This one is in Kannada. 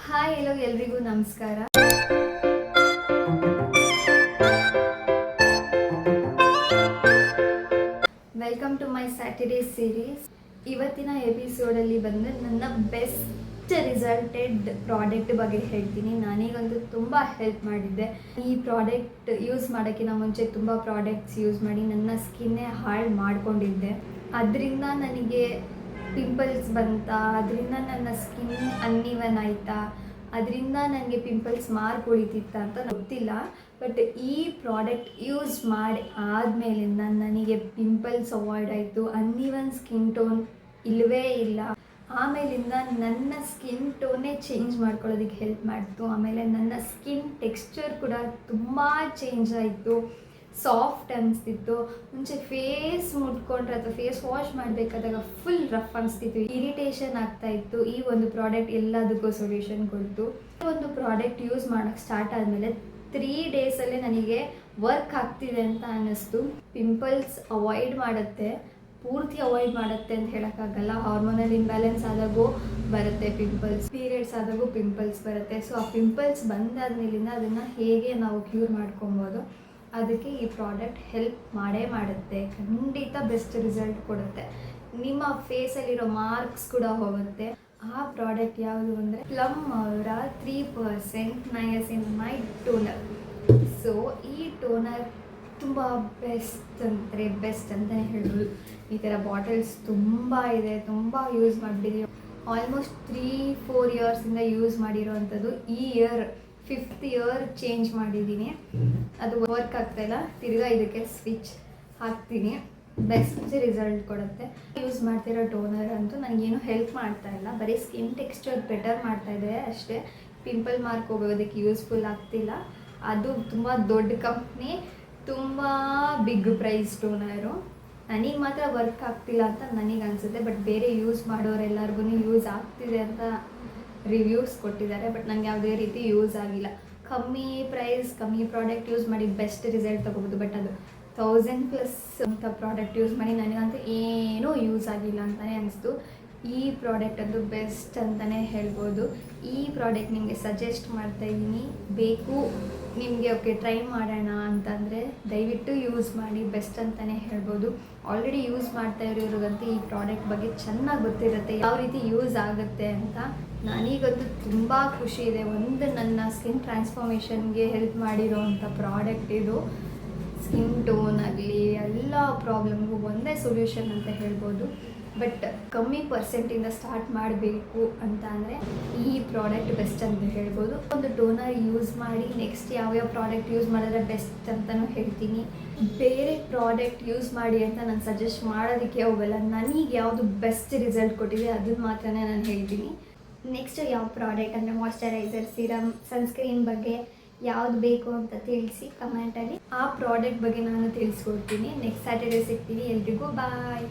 ಹಾಯ್ ಎಲ್ಲೋ ಎಲ್ರಿಗೂ ನಮಸ್ಕಾರ. Welcome to my Saturday series. ಇವತ್ತಿನ ಎಪಿಸೋಡಲ್ಲಿ ಬಂದು ನನ್ನ ಬೆಸ್ಟ್ ರಿಸಲ್ಟೆಡ್ ಪ್ರಾಡಕ್ಟ್ ಬಗ್ಗೆ ಹೇಳ್ತೀನಿ. ನನಗಂತೂ ತುಂಬ ಹೆಲ್ಪ್ ಮಾಡಿದ್ದೆ. ಈ ಪ್ರಾಡಕ್ಟ್ ಯೂಸ್ ಮಾಡೋಕ್ಕಿಂತ ಮುಂಚೆ ತುಂಬ ಪ್ರಾಡಕ್ಟ್ಸ್ ಯೂಸ್ ಮಾಡಿ ನನ್ನ ಸ್ಕಿನ್ನೇ ಹಾಳು ಮಾಡ್ಕೊಂಡಿದ್ದೆ. ಅದರಿಂದ ನನಗೆ ಪಿಂಪಲ್ಸ್ ಬಂತಾ, ಅದರಿಂದ ನನ್ನ ಸ್ಕಿನ್ ಅನ್ಇವನ್ ಆಯಿತಾ, ಅದರಿಂದ ನನಗೆ ಪಿಂಪಲ್ಸ್ ಮಾರ್ಕ್ ಉಳಿತಿತ್ತ ಅಂತ ಗೊತ್ತಿಲ್ಲ. ಬಟ್ ಈ ಪ್ರಾಡಕ್ಟ್ ಯೂಸ್ ಮಾಡಿ ಆದಮೇಲಿಂದ ನನಗೆ ಪಿಂಪಲ್ಸ್ ಅವಾಯ್ಡ್ ಆಯಿತು, ಅನ್ಇವನ್ ಸ್ಕಿನ್ ಟೋನ್ ಇಲ್ಲವೇ ಇಲ್ಲ. ಆಮೇಲಿಂದ ನನ್ನ ಸ್ಕಿನ್ ಟೋನೇ ಚೇಂಜ್ ಮಾಡ್ಕೊಳ್ಳೋದಕ್ಕೆ ಹೆಲ್ಪ್ ಮಾಡ್ತು. ಆಮೇಲೆ ನನ್ನ ಸ್ಕಿನ್ ಟೆಕ್ಸ್ಚರ್ ಕೂಡ ತುಂಬ ಚೇಂಜ್ ಆಯಿತು, ಸಾಫ್ಟ್ ಅನಿಸ್ತಿತ್ತು. ಮುಂಚೆ ಫೇಸ್ ಮುಟ್ಕೊಂಡ್ರೆ ಅಥವಾ ಫೇಸ್ ವಾಶ್ ಮಾಡಬೇಕಾದಾಗ ಫುಲ್ ರಫ್ ಅನಿಸ್ತಿತ್ತು, ಇರಿಟೇಷನ್ ಆಗ್ತಾಯಿತ್ತು. ಈ ಒಂದು ಪ್ರಾಡಕ್ಟ್ ಎಲ್ಲದಕ್ಕೂ ಸೊಲ್ಯೂಷನ್ ಕೊಡ್ತು. ಈ ಒಂದು ಪ್ರಾಡಕ್ಟ್ ಯೂಸ್ ಮಾಡೋಕ್ಕೆ ಸ್ಟಾರ್ಟ್ ಆದಮೇಲೆ 3 ಡೇಸಲ್ಲೇ ನನಗೆ ವರ್ಕ್ ಆಗ್ತಿದೆ ಅಂತ ಅನ್ನಿಸ್ತು. ಪಿಂಪಲ್ಸ್ ಅವಾಯ್ಡ್ ಮಾಡುತ್ತೆ, ಪೂರ್ತಿ ಅವಾಯ್ಡ್ ಮಾಡುತ್ತೆ ಅಂತ ಹೇಳೋಕ್ಕಾಗಲ್ಲ. ಹಾರ್ಮೋನಲ್ ಇಂಬ್ಯಾಲೆನ್ಸ್ ಆದಾಗೂ ಬರುತ್ತೆ ಪಿಂಪಲ್ಸ್, ಪೀರಿಯಡ್ಸ್ ಆದಾಗೂ ಪಿಂಪಲ್ಸ್ ಬರುತ್ತೆ. ಸೊ ಆ ಪಿಂಪಲ್ಸ್ ಬಂದಾದ್ಮೇಲಿಂದ ಅದನ್ನು ಹೇಗೆ ನಾವು ಕ್ಯೂರ್ ಮಾಡ್ಕೊಬೋದು, ಅದಕ್ಕೆ ಈ ಪ್ರಾಡಕ್ಟ್ ಹೆಲ್ಪ್ ಮಾಡೇ ಮಾಡುತ್ತೆ. ಖಂಡಿತ ಬೆಸ್ಟ್ ರಿಸಲ್ಟ್ ಕೊಡುತ್ತೆ. ನಿಮ್ಮ ಫೇಸಲ್ಲಿರೋ ಮಾರ್ಕ್ಸ್ ಕೂಡ ಹೋಗುತ್ತೆ. ಆ ಪ್ರಾಡಕ್ಟ್ ಯಾವುದು ಅಂದರೆ ಪ್ಲಮ್ ಅವರ 3% ನಯಾಸಿನಮೈಡ್ ಟೋನರ್. ಸೊ ಈ ಟೋನರ್ ತುಂಬ ಬೆಸ್ಟ್ ಅಂತಲೇ ಹೇಳ್ಬೋದು. ಈ ಥರ ಬಾಟಲ್ಸ್ ತುಂಬ ಇದೆ, ತುಂಬ ಯೂಸ್ ಮಾಡಿಬಿಟ್ಟಿದ್ದೀವಿ. ಆಲ್ಮೋಸ್ಟ್ 3-4 ಇಯರ್ಸಿಂದ ಯೂಸ್ ಮಾಡಿರೋವಂಥದ್ದು. ಈ ಇಯರ್ 5th ಇಯರ್ ಚೇಂಜ್ ಮಾಡಿದ್ದೀನಿ. ಅದು ವರ್ಕ್ ಆಗ್ತಾಯಿಲ್ಲ, ತಿರ್ಗಾ ಇದಕ್ಕೆ ಸ್ವಿಚ್ ಹಾಕ್ತೀನಿ. ಬೆಸ್ಟ್ ರಿಸಲ್ಟ್ ಕೊಡುತ್ತೆ. ಯೂಸ್ ಮಾಡ್ತಿರೋ ಟೋನರ್ ಅಂತೂ ನನಗೇನು ಹೆಲ್ಪ್ ಮಾಡ್ತಾ ಇಲ್ಲ, ಬರೀ ಸ್ಕಿನ್ ಟೆಕ್ಸ್ಚರ್ ಬೆಟರ್ ಮಾಡ್ತಾ ಇದೆ ಅಷ್ಟೇ. ಪಿಂಪಲ್ ಮಾರ್ಕ್ ಹೋಗೋದಕ್ಕೆ ಯೂಸ್ಫುಲ್ ಆಗ್ತಿಲ್ಲ. ಅದು ತುಂಬ ದೊಡ್ಡ ಕಂಪ್ನಿ, ತುಂಬ ಬಿಗ್ ಪ್ರೈಸ್ ಟೋನರು. ನನಗೆ ಮಾತ್ರ ವರ್ಕ್ ಆಗ್ತಿಲ್ಲ ಅಂತ ನನಗೆ ಅನಿಸುತ್ತೆ. ಬಟ್ ಬೇರೆ ಯೂಸ್ ಮಾಡೋರೆಲ್ಲರಿಗೂ ಯೂಸ್ ಆಗ್ತಿದೆ ಅಂತ ರಿವ್ಯೂಸ್ ಕೊಟ್ಟಿದ್ದಾರೆ. ಬಟ್ ನನಗೆ ಯಾವುದೇ ರೀತಿ ಯೂಸ್ ಆಗಿಲ್ಲ. ಕಮ್ಮಿ ಪ್ರೈಸ್, ಕಮ್ಮಿ ಪ್ರಾಡಕ್ಟ್ ಯೂಸ್ ಮಾಡಿ ಬೆಸ್ಟ್ ರಿಸಲ್ಟ್ ತೊಗೋಬೋದು. ಬಟ್ ಅದು 1000+ ಅಂತ ಪ್ರಾಡಕ್ಟ್ ಯೂಸ್ ಮಾಡಿ ನನಗಂತೂ ಏನೂ ಯೂಸ್ ಆಗಿಲ್ಲ ಅಂತಲೇ ಅನಿಸ್ತು. ಈ ಪ್ರಾಡಕ್ಟ್ ಅಂತೂ ಬೆಸ್ಟ್ ಅಂತಲೇ ಹೇಳ್ಬೋದು. ಈ ಪ್ರಾಡಕ್ಟ್ ನಿಮಗೆ ಸಜೆಸ್ಟ್ ಮಾಡ್ತಾಯಿದ್ದೀನಿ. ಬೇಕು ನಿಮಗೆ ಓಕೆ ಟ್ರೈ ಮಾಡೋಣ ಅಂತಂದರೆ ದಯವಿಟ್ಟು ಯೂಸ್ ಮಾಡಿ, ಬೆಸ್ಟ್ ಅಂತಲೇ ಹೇಳ್ಬೋದು. ಆಲ್ರೆಡಿ ಯೂಸ್ ಮಾಡ್ತಾ ಇರೋರಿಗಂತೂ ಈ ಪ್ರಾಡಕ್ಟ್ ಬಗ್ಗೆ ಚೆನ್ನಾಗಿ ಗೊತ್ತಿರುತ್ತೆ, ಯಾವ ರೀತಿ ಯೂಸ್ ಆಗುತ್ತೆ ಅಂತ. ನನಗಂತೂ ತುಂಬ ಖುಷಿ ಇದೆ. ಒಂದು ನನ್ನ ಸ್ಕಿನ್ ಟ್ರಾನ್ಸ್ಫಾರ್ಮೇಷನ್ಗೆ ಹೆಲ್ಪ್ ಮಾಡಿರೋ ಅಂಥ ಪ್ರಾಡಕ್ಟ್ ಇದು. ಸ್ಕಿನ್ ಟೋನ್ ಆಗಲಿ ಎಲ್ಲ ಪ್ರಾಬ್ಲಮ್ಗೂ ಒಂದೇ ಸೊಲ್ಯೂಷನ್ ಅಂತ ಹೇಳ್ಬೋದು. ಬಟ್ ಕಮ್ಮಿ ಪರ್ಸೆಂಟಿಂದ ಸ್ಟಾರ್ಟ್ ಮಾಡಬೇಕು ಅಂತ ಅಂದರೆ ಈ ಪ್ರಾಡಕ್ಟ್ ಬೆಸ್ಟ್ ಅಂತ ಹೇಳ್ಬೋದು. ಒಂದು ಟೋನರ್ ಯೂಸ್ ಮಾಡಿ ನೆಕ್ಸ್ಟ್ ಯಾವ್ಯಾವ ಪ್ರಾಡಕ್ಟ್ ಯೂಸ್ ಮಾಡಿದ್ರೆ ಬೆಸ್ಟ್ ಅಂತಲೂ ಹೇಳ್ತೀನಿ. ಬೇರೆ ಪ್ರಾಡಕ್ಟ್ ಯೂಸ್ ಮಾಡಿ ಅಂತ ನಾನು ಸಜೆಸ್ಟ್ ಮಾಡೋದಕ್ಕೆ ಹೋಗಲ್ಲ. ನನಗೆ ಯಾವುದು ಬೆಸ್ಟ್ ರಿಸಲ್ಟ್ ಕೊಟ್ಟಿದೆ ಅದನ್ನು ಮಾತ್ರ ನಾನು ಹೇಳ್ತೀನಿ. ನೆಕ್ಸ್ಟ್ ಯಾವ ಪ್ರಾಡಕ್ಟ್ ಅಂದರೆ ಮಾಯ್ಶ್ಚರೈಸರ್, ಸಿರಮ್, ಸನ್ಸ್ಕ್ರೀನ್ ಬಗ್ಗೆ ಯಾವುದು ಬೇಕು ಅಂತ ತಿಳಿಸಿ ಕಮೆಂಟಲ್ಲಿ. ಆ ಪ್ರಾಡಕ್ಟ್ ಬಗ್ಗೆ ನಾನು ತಿಳಿಸ್ಕೊಡ್ತೀನಿ. ನೆಕ್ಸ್ಟ್ ಸ್ಯಾಟರ್ಡೇ ಸಿಗ್ತೀನಿ. ಎಲ್ರಿಗೂ ಬಾಯ್.